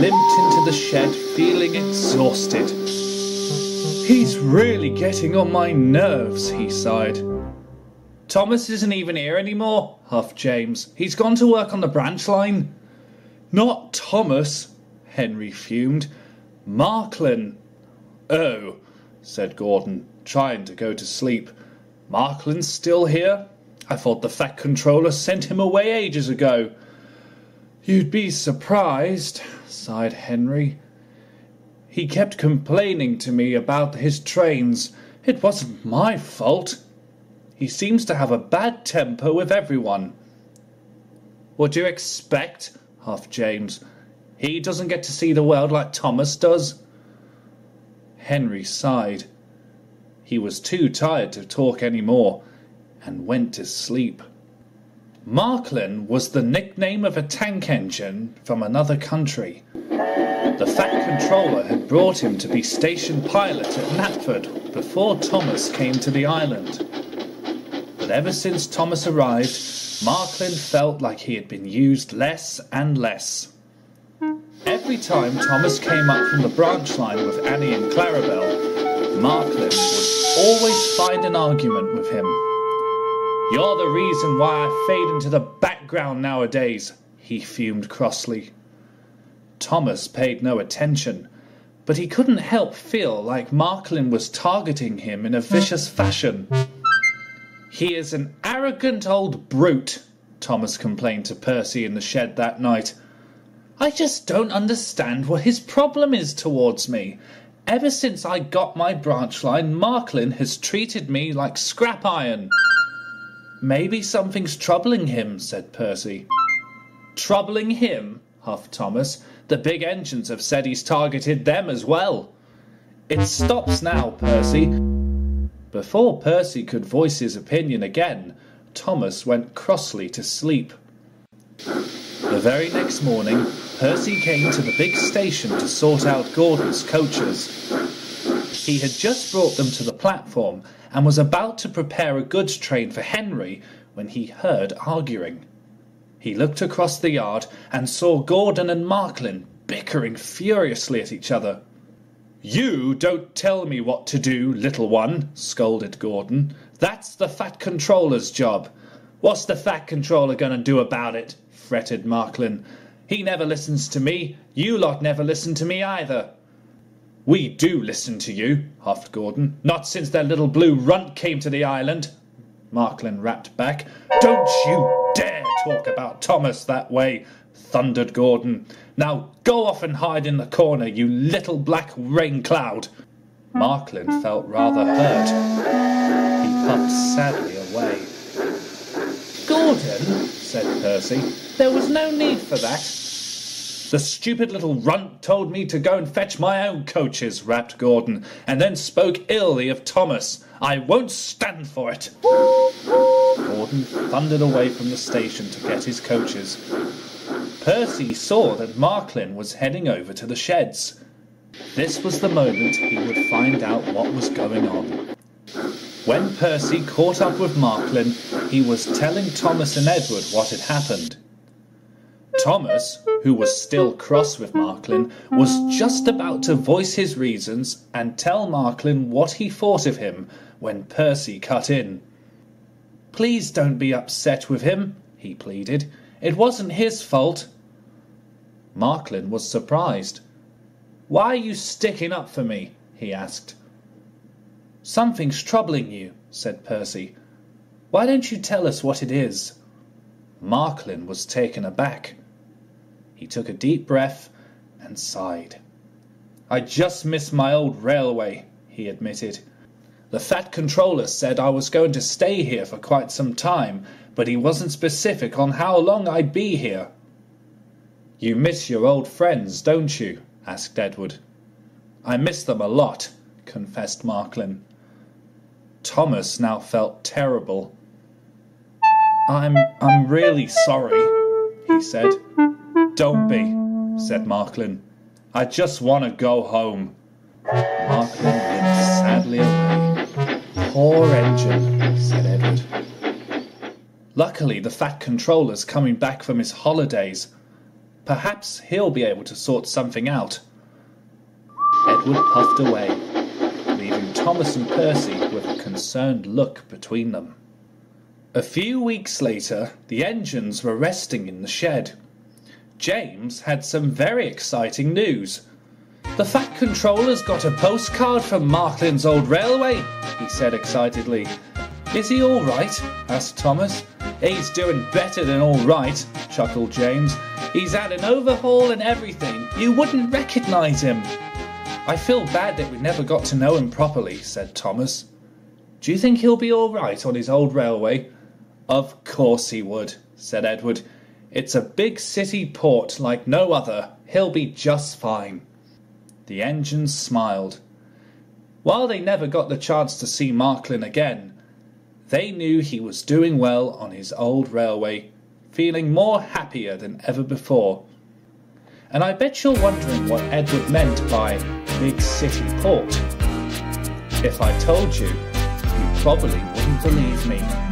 limped into the shed feeling exhausted. "He's really getting on my nerves," he sighed. "Thomas isn't even here anymore," huffed James. "He's gone to work on the branch line." "Not Thomas," Henry fumed. "Marklin." "Oh," said Gordon, trying to go to sleep. "Marklin's still here? I thought the Fat Controller sent him away ages ago." "You'd be surprised," sighed Henry. "He kept complaining to me about his trains. It wasn't my fault. He seems to have a bad temper with everyone." "What do you expect?" huffed James. "He doesn't get to see the world like Thomas does." Henry sighed. He was too tired to talk any more, and went to sleep. Marklin was the nickname of a tank engine from another country. The Fat Controller had brought him to be station pilot at Knapford before Thomas came to the island. But ever since Thomas arrived, Marklin felt like he had been used less and less. Every time Thomas came up from the branch line with Annie and Clarabelle, Marklin would always find an argument with him. "You're the reason why I fade into the background nowadays," he fumed crossly. Thomas paid no attention, but he couldn't help feel like Marklin was targeting him in a vicious fashion. "He is an arrogant old brute," Thomas complained to Percy in the shed that night. "I just don't understand what his problem is towards me. Ever since I got my branch line, Marklin has treated me like scrap iron." "Maybe something's troubling him," said Percy. "Troubling him?" huffed Thomas. "The big engines have said he's targeted them as well." "It stops now, Percy." Before Percy could voice his opinion again, Thomas went crossly to sleep. The very next morning, Percy came to the big station to sort out Gordon's coaches. He had just brought them to the platform and was about to prepare a goods train for Henry when he heard arguing. He looked across the yard and saw Gordon and Marklin bickering furiously at each other. "You don't tell me what to do, little one," scolded Gordon. "That's the Fat Controller's job." "What's the Fat Controller going to do about it?" fretted Marklin. "He never listens to me. You lot never listen to me either." "We do listen to you," huffed Gordon. "Not since that little blue runt came to the island," Marklin rapped back. "Don't you dare talk about Thomas that way," thundered Gordon. "Now go off and hide in the corner, you little black rain cloud." Marklin felt rather hurt. He puffed sadly away. "Gordon," said Percy, "there was no need for that." "The stupid little runt told me to go and fetch my own coaches," rapped Gordon, "and then spoke illy of Thomas. I won't stand for it." Gordon thundered away from the station to get his coaches. Percy saw that Marklin was heading over to the sheds. This was the moment he would find out what was going on. When Percy caught up with Marklin, he was telling Thomas and Edward what had happened. Thomas, who was still cross with Marklin, was just about to voice his reasons and tell Marklin what he thought of him when Percy cut in. "Please don't be upset with him," he pleaded. "It wasn't his fault." Marklin was surprised. "Why are you sticking up for me?" he asked. "Something's troubling you," said Percy. "Why don't you tell us what it is?" Marklin was taken aback. He took a deep breath and sighed. "I just miss my old railway," he admitted. "The Fat Controller said I was going to stay here for quite some time, but he wasn't specific on how long I'd be here." "You miss your old friends, don't you?" asked Edward. "I miss them a lot," confessed Marklin. Thomas now felt terrible. I'm really sorry," he said. "Don't be," said Marklin. "I just want to go home." Marklin limped sadly away. "Poor engine," said Edward. "Luckily the Fat Controller's coming back from his holidays." Perhaps he'll be able to sort something out. Edward puffed away, leaving Thomas and Percy with a concerned look between them. A few weeks later, the engines were resting in the shed. James had some very exciting news. "The Fat Controller's got a postcard from Marklin's old railway," he said excitedly. "Is he all right?" asked Thomas. "He's doing better than all right," chuckled James. "He's had an overhaul and everything. You wouldn't recognise him." "I feel bad that we never got to know him properly," said Thomas. "Do you think he'll be all right on his old railway?" "Of course he would," said Edward. "It's a big city port like no other. He'll be just fine." The engines smiled. While they never got the chance to see Marklin again, they knew he was doing well on his old railway, feeling more happier than ever before. And I bet you're wondering what Edward meant by big city port. If I told you, you probably wouldn't believe me.